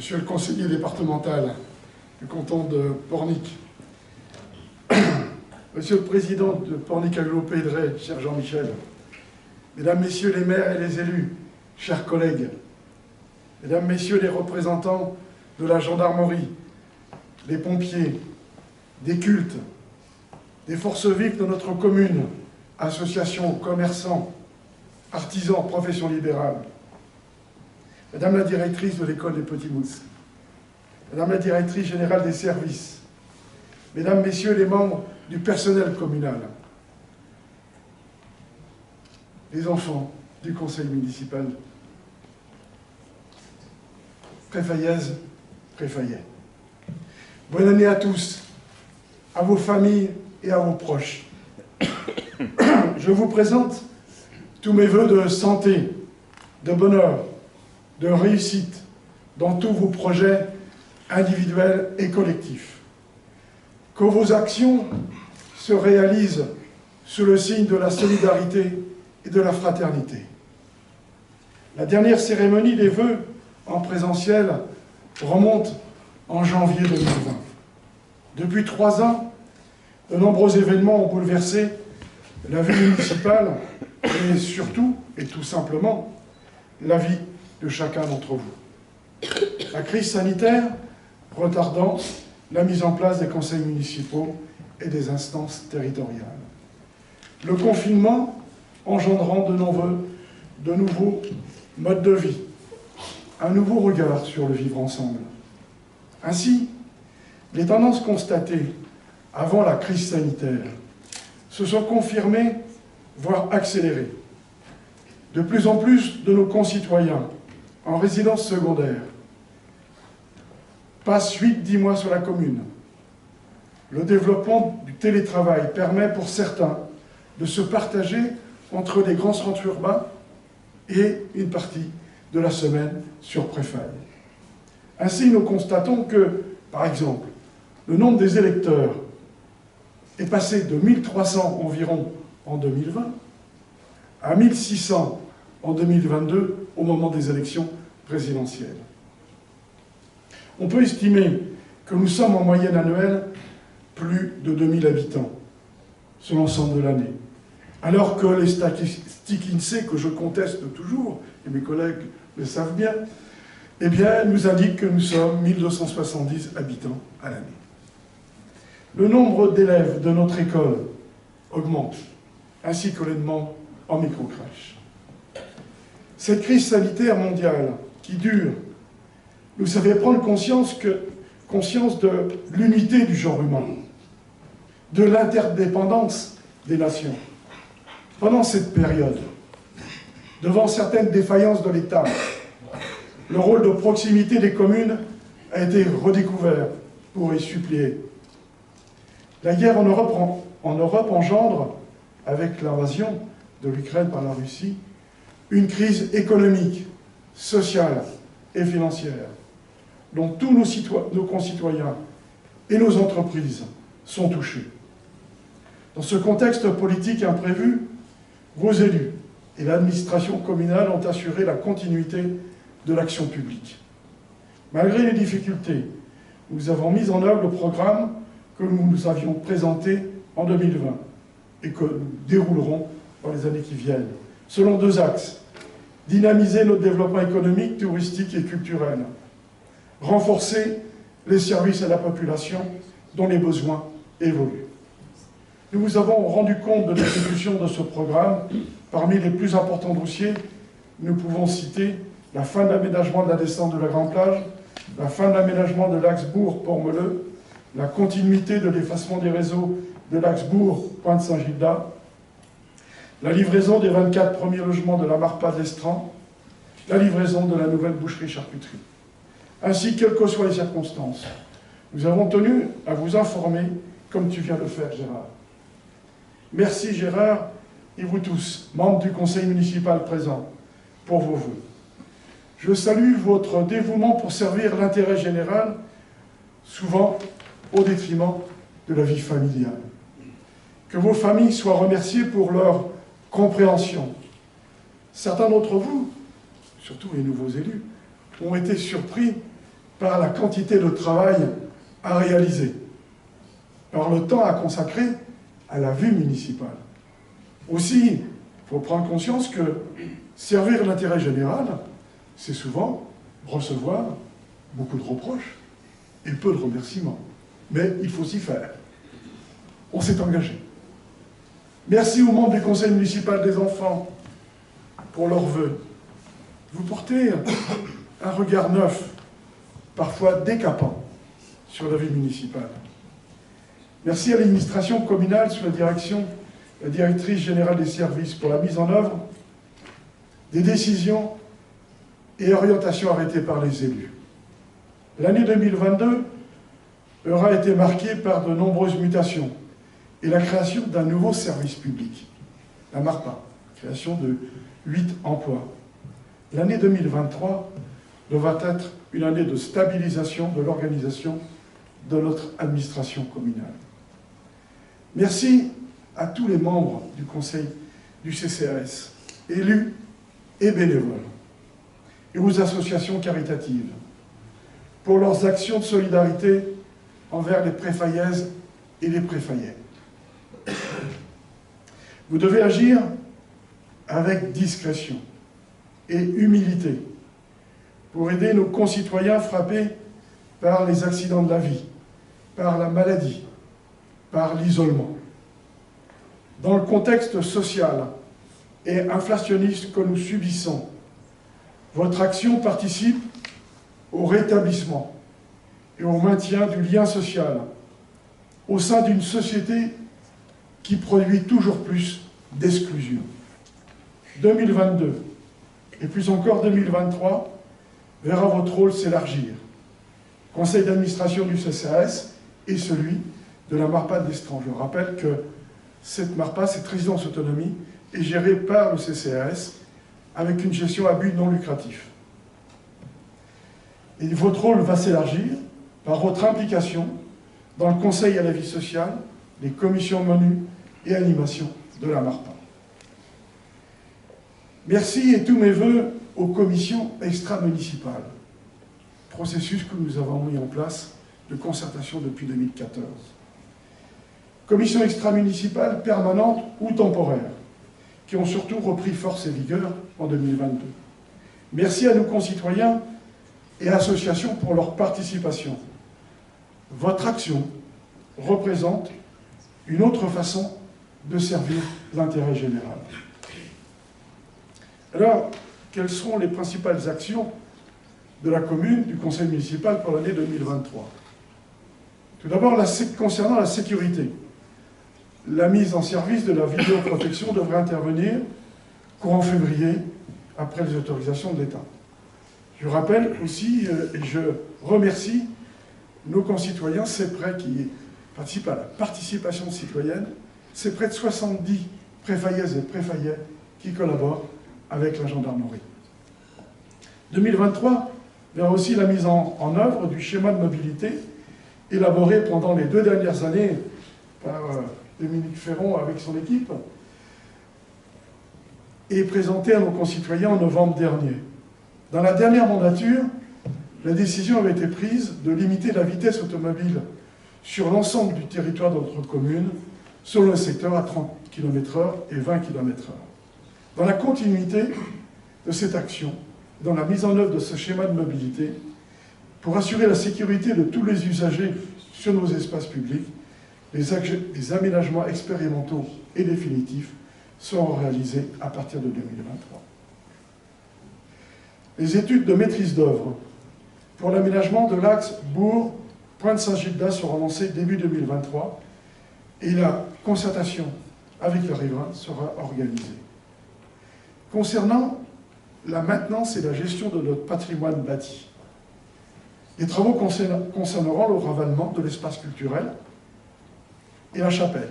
Monsieur le conseiller départemental du canton de Pornic, Monsieur le président de Pornic-Aglo-Pays de Ré, cher Jean-Michel, Mesdames, Messieurs les maires et les élus, chers collègues, Mesdames, Messieurs les représentants de la gendarmerie, des pompiers, des cultes, des forces vives de notre commune, associations, commerçants, artisans, professions libérales, Madame la directrice de l'école des Petits Mousses, Madame la directrice générale des services, Mesdames, Messieurs les membres du personnel communal, les enfants du conseil municipal, Préfaillaises, Préfaillais. Bonne année à tous, à vos familles et à vos proches. Je vous présente tous mes vœux de santé, de bonheur, de réussite dans tous vos projets individuels et collectifs. Que vos actions se réalisent sous le signe de la solidarité et de la fraternité. La dernière cérémonie des vœux en présentiel remonte en janvier 2020. Depuis 3 ans, de nombreux événements ont bouleversé la vie municipale et surtout, et tout simplement, la vie de chacun d'entre vous. La crise sanitaire retardant la mise en place des conseils municipaux et des instances territoriales. Le confinement engendrant de nouveaux modes de vie, un nouveau regard sur le vivre ensemble. Ainsi, les tendances constatées avant la crise sanitaire se sont confirmées, voire accélérées. De plus en plus de nos concitoyens en résidence secondaire passent 8-10 mois sur la commune. Le développement du télétravail permet pour certains de se partager entre les grands centres urbains et une partie de la semaine sur Préfaille. Ainsi, nous constatons que, par exemple, le nombre des électeurs est passé de 1300 environ en 2020 à 1600 en 2022 au moment des élections présidentielles. On peut estimer que nous sommes en moyenne annuelle plus de 2000 habitants sur l'ensemble de l'année, alors que les statistiques INSEE, que je conteste toujours, et mes collègues le savent bien, eh bien, nous indiquent que nous sommes 1270 habitants à l'année. Le nombre d'élèves de notre école augmente, ainsi que les demandes en microcrèche. Cette crise sanitaire mondiale qui dure nous a fait prendre conscience de l'unité du genre humain, de l'interdépendance des nations. Pendant cette période, devant certaines défaillances de l'État, le rôle de proximité des communes a été redécouvert pour y suppléer. La guerre en Europe engendre, avec l'invasion de l'Ukraine par la Russie, une crise économique, sociale et financière, dont tous nos concitoyens et nos entreprises sont touchés. Dans ce contexte politique imprévu, vos élus et l'administration communale ont assuré la continuité de l'action publique. Malgré les difficultés, nous avons mis en œuvre le programme que nous nous avions présenté en 2020 et que nous déroulerons dans les années qui viennent, selon 2 axes. Dynamiser notre développement économique, touristique et culturel. Renforcer les services à la population dont les besoins évoluent. Nous vous avons rendu compte de l'exécution de ce programme. Parmi les plus importants dossiers, nous pouvons citer la fin de l'aménagement de la descente de la Grande Plage, la fin de l'aménagement de l'axe Bourg-Port-Meleux, la continuité de l'effacement des réseaux de l'axe Bourg-Pointe-Saint-Gildas, la livraison des 24 premiers logements de la Marpa d'Estran, la livraison de la nouvelle boucherie-charcuterie. Ainsi, quelles que soient les circonstances, nous avons tenu à vous informer, comme tu viens de le faire, Gérard. Merci, Gérard, et vous tous, membres du conseil municipal présent, pour vos vœux. Je salue votre dévouement pour servir l'intérêt général, souvent au détriment de la vie familiale. Que vos familles soient remerciées pour leur compréhension. Certains d'entre vous, surtout les nouveaux élus, ont été surpris par la quantité de travail à réaliser, par le temps à consacrer à la vie municipale. Aussi, il faut prendre conscience que servir l'intérêt général, c'est souvent recevoir beaucoup de reproches et peu de remerciements. Mais il faut s'y faire. On s'est engagé. Merci aux membres du conseil municipal des enfants pour leurs vœux. Vous portez un regard neuf, parfois décapant, sur la vie municipale. Merci à l'administration communale sous la direction de la directrice générale des services pour la mise en œuvre des décisions et orientations arrêtées par les élus. L'année 2022 aura été marquée par de nombreuses mutations et la création d'un nouveau service public, la MARPA, création de 8 emplois. L'année 2023 devra être une année de stabilisation de l'organisation de notre administration communale. Merci à tous les membres du conseil du CCAS, élus et bénévoles, et aux associations caritatives, pour leurs actions de solidarité envers les préfayaises et les préfayais. Vous devez agir avec discrétion et humilité pour aider nos concitoyens frappés par les accidents de la vie, par la maladie, par l'isolement. Dans le contexte social et inflationniste que nous subissons, votre action participe au rétablissement et au maintien du lien social au sein d'une société qui produit toujours plus d'exclusion. 2022, et plus encore 2023, verra votre rôle s'élargir. Conseil d'administration du CCAS et celui de la MARPA d'Estran. Je rappelle que cette MARPA, cette résidence autonomie, est gérée par le CCAS avec une gestion à but non lucratif. Et votre rôle va s'élargir par votre implication dans le conseil à la vie sociale, les commissions menues et animations de la MARPA. Merci et tous mes voeux aux commissions extra-municipales, processus que nous avons mis en place de concertation depuis 2014. Commissions extra-municipales permanentes ou temporaires, qui ont surtout repris force et vigueur en 2022. Merci à nos concitoyens et associations pour leur participation. Votre action représente une autre façon de servir l'intérêt général. Alors, quelles seront les principales actions de la commune, du conseil municipal pour l'année 2023? Tout d'abord, concernant la sécurité. La mise en service de la vidéoprotection devrait intervenir courant février, après les autorisations de l'État. Je rappelle aussi, et je remercie nos concitoyens, c'est près qui participent à la participation citoyenne, c'est près de 70 préfayaises et préfayais qui collaborent avec la gendarmerie. 2023 verra aussi la mise en œuvre du schéma de mobilité élaboré pendant les 2 dernières années par Dominique Ferron avec son équipe et présenté à nos concitoyens en novembre dernier. Dans la dernière mandature, la décision avait été prise de limiter la vitesse automobile sur l'ensemble du territoire de notre commune, selon le secteur à 30 km/h et 20 km/h. Dans la continuité de cette action, dans la mise en œuvre de ce schéma de mobilité, pour assurer la sécurité de tous les usagers sur nos espaces publics, les aménagements expérimentaux et définitifs seront réalisés à partir de 2023. Les études de maîtrise d'œuvre pour l'aménagement de l'axe Bourg-Pointe-Saint-Gildas seront lancées début 2023 et la concertation avec le riverain sera organisée. Concernant la maintenance et la gestion de notre patrimoine bâti, les travaux concerneront le ravalement de l'espace culturel et la chapelle.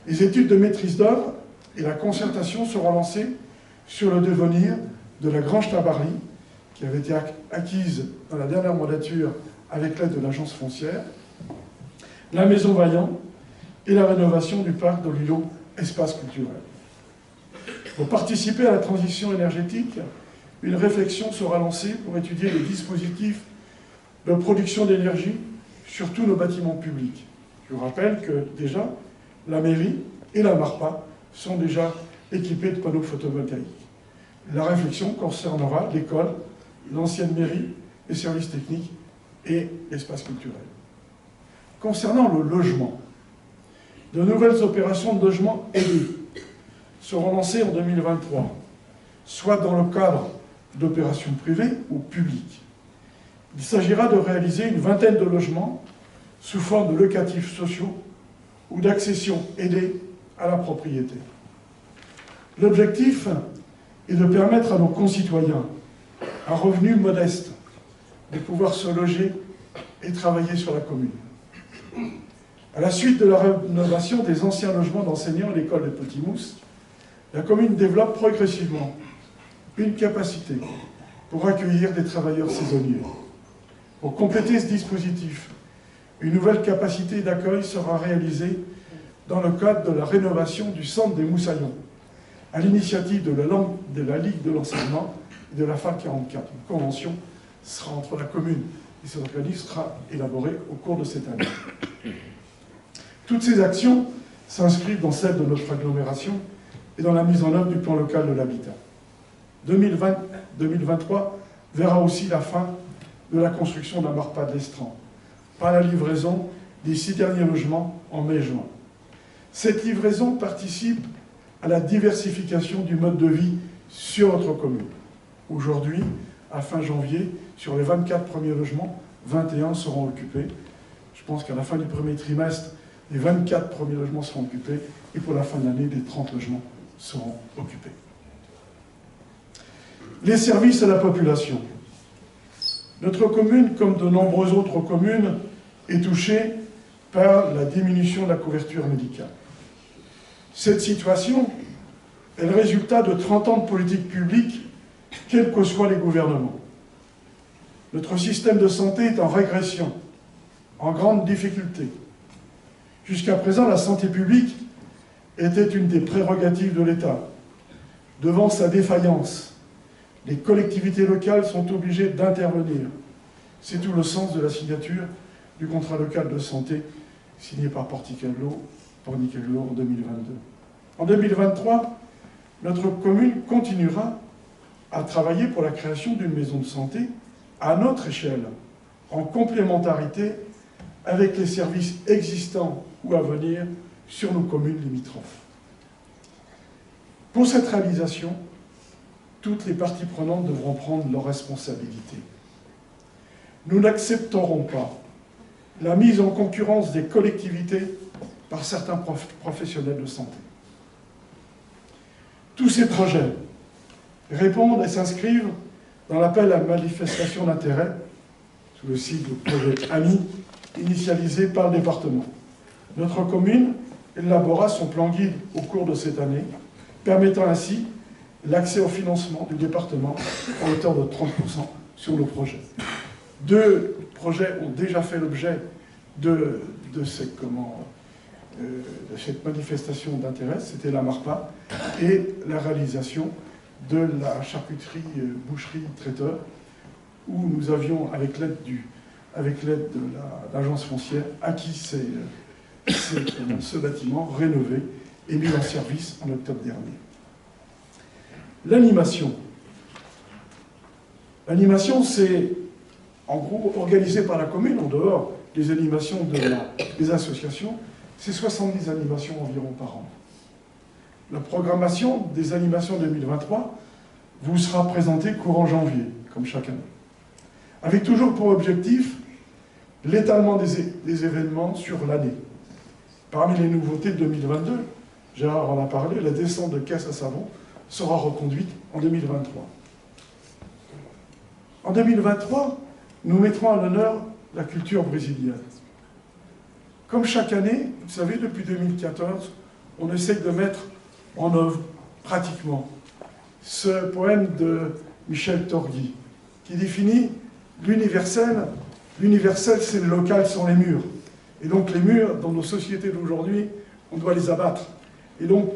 Les études de maîtrise d'œuvre et la concertation seront lancées sur le devenir de la Grange Tabarly, qui avait été acquise dans la dernière mandature avec l'aide de l'agence foncière, la Maison Vaillant et la rénovation du parc de l'îlot Espace culturel. Pour participer à la transition énergétique, une réflexion sera lancée pour étudier les dispositifs de production d'énergie sur tous nos bâtiments publics. Je vous rappelle que déjà, la mairie et la MARPA sont déjà équipés de panneaux photovoltaïques. La réflexion concernera l'école, l'ancienne mairie, les services techniques et l'espace culturel. Concernant le logement, de nouvelles opérations de logement aidés seront lancées en 2023, soit dans le cadre d'opérations privées ou publiques. Il s'agira de réaliser une vingtaine de logements sous forme de locatifs sociaux ou d'accession aidée à la propriété. L'objectif est de permettre à nos concitoyens à revenu modeste de pouvoir se loger et travailler sur la commune. À la suite de la rénovation des anciens logements d'enseignants à l'école de Petit-Mousse, la commune développe progressivement une capacité pour accueillir des travailleurs saisonniers. Pour compléter ce dispositif, une nouvelle capacité d'accueil sera réalisée dans le cadre de la rénovation du centre des Moussaillons, à l'initiative de la Ligue de l'enseignement et de la FAL 44. Une convention sera entre la commune et cet organisme sera élaborée au cours de cette année. Toutes ces actions s'inscrivent dans celles de notre agglomération et dans la mise en œuvre du plan local de l'habitat. 2023 verra aussi la fin de la construction d'un MARPA d'Estran, par la livraison des 6 derniers logements en mai-juin. Cette livraison participe à la diversification du mode de vie sur notre commune. Aujourd'hui, à fin janvier, sur les 24 premiers logements, 21 seront occupés. Je pense qu'à la fin du premier trimestre, les 24 premiers logements seront occupés et pour la fin de l'année, les 30 logements seront occupés. Les services à la population. Notre commune, comme de nombreuses autres communes, est touchée par la diminution de la couverture médicale. Cette situation est le résultat de 30 ans de politique publique, quels que soient les gouvernements. Notre système de santé est en régression, en grande difficulté. Jusqu'à présent, la santé publique était une des prérogatives de l'État. Devant sa défaillance, les collectivités locales sont obligées d'intervenir. C'est tout le sens de la signature du contrat local de santé signé par Pornicallo en 2022. En 2023, notre commune continuera à travailler pour la création d'une maison de santé à notre échelle, en complémentarité avec les services existants ou à venir sur nos communes limitrophes. Pour cette réalisation, toutes les parties prenantes devront prendre leurs responsabilités. Nous n'accepterons pas la mise en concurrence des collectivités par certains professionnels de santé. Tous ces projets répondent et s'inscrivent dans l'appel à manifestation d'intérêt, sous le sigle projet AMI, initialisé par le département. Notre commune élabora son plan guide au cours de cette année, permettant ainsi l'accès au financement du département à hauteur de 30% sur nos projets. 2 projets ont déjà fait l'objet de cette manifestation d'intérêt, c'était la MARPA et la réalisation de la charcuterie boucherie traiteur, où nous avions, avec l'aide de l'agence foncière, acquis ce bâtiment rénové et mis en service en octobre dernier. L'animation. L'animation, c'est en gros organisé par la commune, en dehors des animations des associations, c'est 70 animations environ par an. La programmation des animations 2023 vous sera présentée courant janvier, comme chaque année, avec toujours pour objectif l'étalement des événements sur l'année. Parmi les nouveautés de 2022, Gérard en a parlé, la descente de caisse à savon sera reconduite en 2023. En 2023, nous mettrons à l'honneur la culture brésilienne. Comme chaque année, vous savez, depuis 2014, on essaie de mettre en œuvre, pratiquement, ce poème de Michel Torgui, qui définit l'universel. L'universel, c'est le local, sont les murs. Et donc les murs, dans nos sociétés d'aujourd'hui, on doit les abattre. Et donc,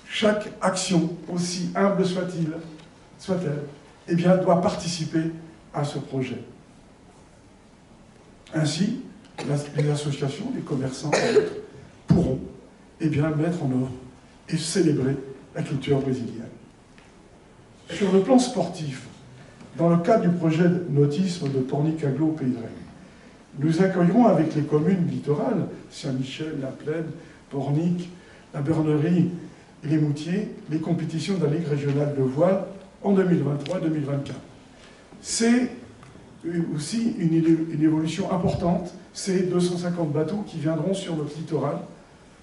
chaque action, aussi humble soit-elle, eh bien, doit participer à ce projet. Ainsi, les associations, les commerçants et autres pourront mettre en œuvre et célébrer la culture brésilienne. Sur le plan sportif, dans le cadre du projet de nautisme de Pornicaglo-Pedré, nous accueillerons avec les communes littorales, Saint-Michel, La Plaine, Pornic, la Bernerie et les Moutiers, les compétitions de la Ligue régionale de voile en 2023-2024. C'est aussi une évolution importante, c'est 250 bateaux qui viendront sur notre littoral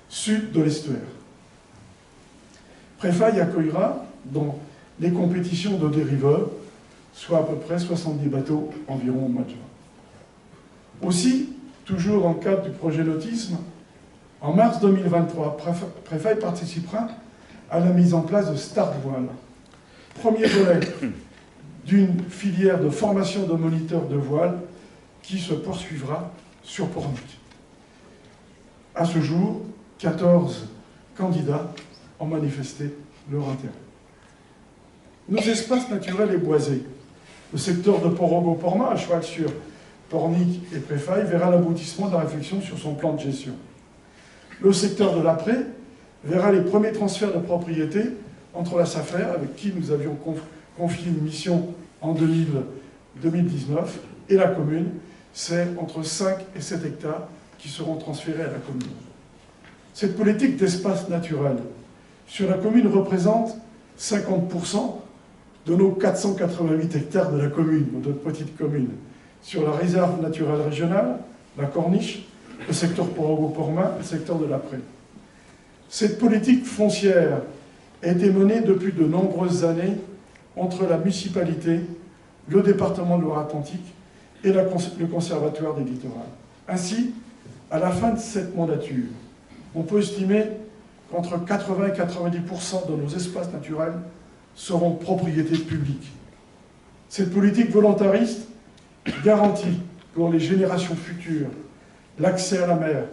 sud de l'estuaire. Préfaille accueillera dans les compétitions de dériveurs, soit à peu près 70 bateaux environ au mois de juin. Aussi, toujours en cadre du projet nautisme, en mars 2023, Préfaille participera à la mise en place de Start Voile, premier volet d'une filière de formation de moniteurs de voile qui se poursuivra sur Pornic. À ce jour, 14 candidats ont manifesté leur intérêt. Nos espaces naturels et boisés, le secteur de Porogo-Porma, à cheval sur Pornic et Préfaille, verra l'aboutissement de la réflexion sur son plan de gestion. Le secteur de l'après verra les premiers transferts de propriété entre la SAFER, avec qui nous avions confié une mission en 2019, et la commune. C'est entre 5 et 7 hectares qui seront transférés à la commune. Cette politique d'espace naturel sur la commune représente 50% de nos 488 hectares de la commune, de notre petite commune. Sur la réserve naturelle régionale, la Corniche, le secteur Porogo-Porma, le secteur de l'après. Cette politique foncière a été menée depuis de nombreuses années entre la municipalité, le département de Loire-Atlantique et le Conservatoire des littorales. Ainsi, à la fin de cette mandature, on peut estimer qu'entre 80 et 90% de nos espaces naturels seront propriété publique. Cette politique volontariste garantit pour les générations futures l'accès à la mer,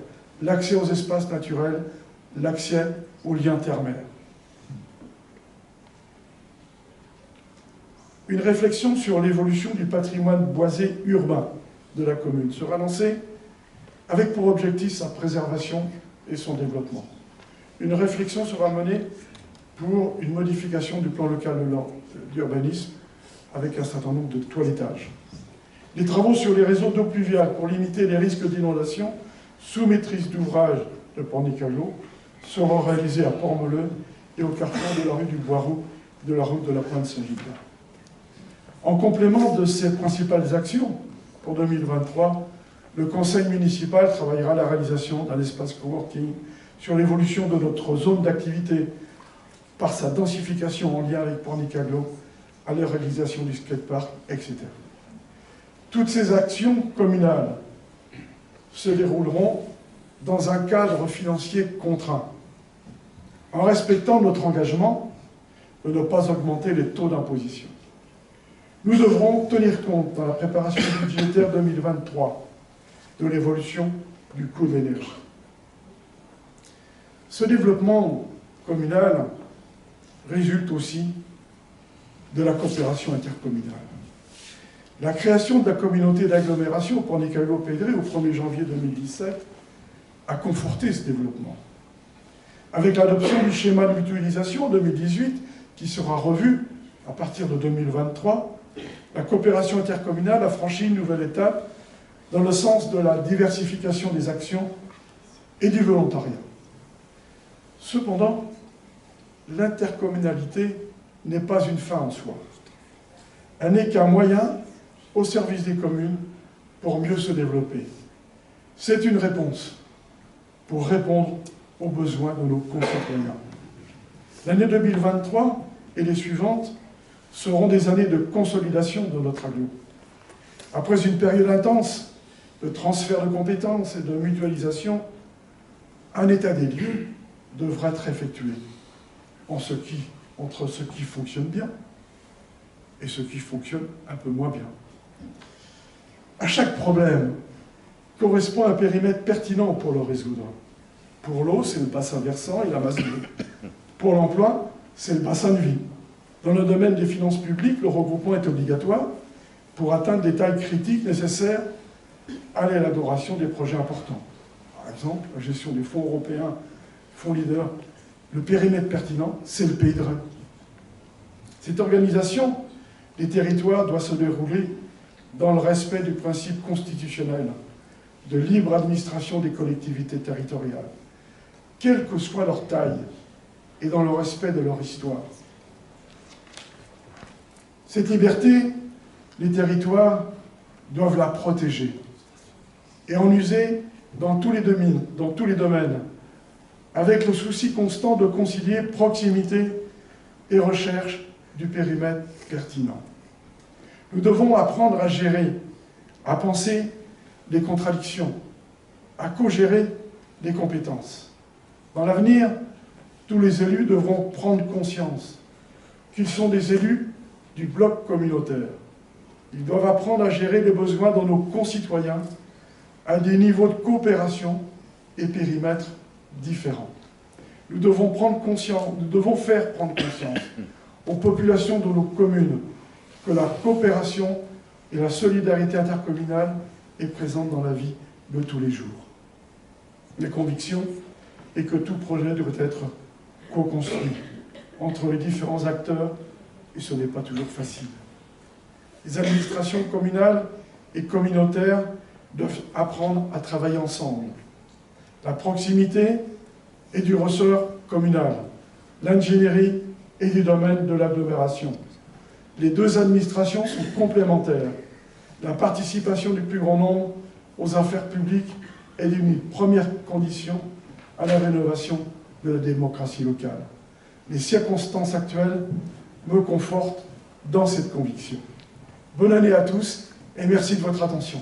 l'accès aux espaces naturels, l'accès aux liens terre-mer. Une réflexion sur l'évolution du patrimoine boisé urbain de la commune sera lancée avec pour objectif sa préservation et son développement. Une réflexion sera menée pour une modification du plan local d'urbanisme avec un certain nombre de toilettages. Les travaux sur les réseaux d'eau pluviale pour limiter les risques d'inondation sous maîtrise d'ouvrage de Pornicaglo seront réalisés à Port-Melun et au carrefour de la rue du Boiroux de la route de la Pointe Saint-Gilles. En complément de ces principales actions, pour 2023, le conseil municipal travaillera à la réalisation d'un espace coworking sur l'évolution de notre zone d'activité par sa densification en lien avec Pornicaglo, à la réalisation du skatepark, etc. Toutes ces actions communales se dérouleront dans un cadre financier contraint, en respectant notre engagement de ne pas augmenter les taux d'imposition. Nous devrons tenir compte, dans la préparation budgétaire 2023, de l'évolution du coût de l'énergie. Ce développement communal résulte aussi de la coopération intercommunale. La création de la communauté d'agglomération Pornicaglo-Pedré au 1er janvier 2017 a conforté ce développement. Avec l'adoption du schéma de mutualisation en 2018, qui sera revu à partir de 2023, la coopération intercommunale a franchi une nouvelle étape dans le sens de la diversification des actions et du volontariat. Cependant, l'intercommunalité n'est pas une fin en soi. Elle n'est qu'un moyen au service des communes pour mieux se développer. C'est une réponse pour répondre aux besoins de nos concitoyens. L'année 2023 et les suivantes seront des années de consolidation de notre aglo. Après une période intense de transfert de compétences et de mutualisation, un état des lieux devra être effectué entre ce qui fonctionne bien et ce qui fonctionne un peu moins bien. À chaque problème correspond un périmètre pertinent pour le résoudre. Pour l'eau, c'est le bassin versant et la masse d'eau. Pour l'emploi, c'est le bassin de vie. Dans le domaine des finances publiques, le regroupement est obligatoire pour atteindre les tailles critiques nécessaires à l'élaboration des projets importants. Par exemple, la gestion des fonds européens, fonds leaders, le périmètre pertinent, c'est le pays de Rennes. Cette organisation des territoires doit se dérouler dans le respect du principe constitutionnel de libre administration des collectivités territoriales, quelle que soit leur taille, et dans le respect de leur histoire. Cette liberté, les territoires doivent la protéger et en user dans tous les domaines, avec le souci constant de concilier proximité et recherche du périmètre pertinent. Nous devons apprendre à gérer, à penser les contradictions, à co-gérer les compétences. Dans l'avenir, tous les élus devront prendre conscience qu'ils sont des élus du bloc communautaire. Ils doivent apprendre à gérer les besoins de nos concitoyens à des niveaux de coopération et périmètres différents. Nous devons faire prendre conscience aux populations de nos communes que la coopération et la solidarité intercommunale est présente dans la vie de tous les jours. La conviction est que tout projet doit être co-construit entre les différents acteurs, et ce n'est pas toujours facile. Les administrations communales et communautaires doivent apprendre à travailler ensemble. La proximité est du ressort communal, l'ingénierie est du domaine de l'agglomération. Les deux administrations sont complémentaires. La participation du plus grand nombre aux affaires publiques est une première condition à la rénovation de la démocratie locale. Les circonstances actuelles me confortent dans cette conviction. Bonne année à tous et merci de votre attention.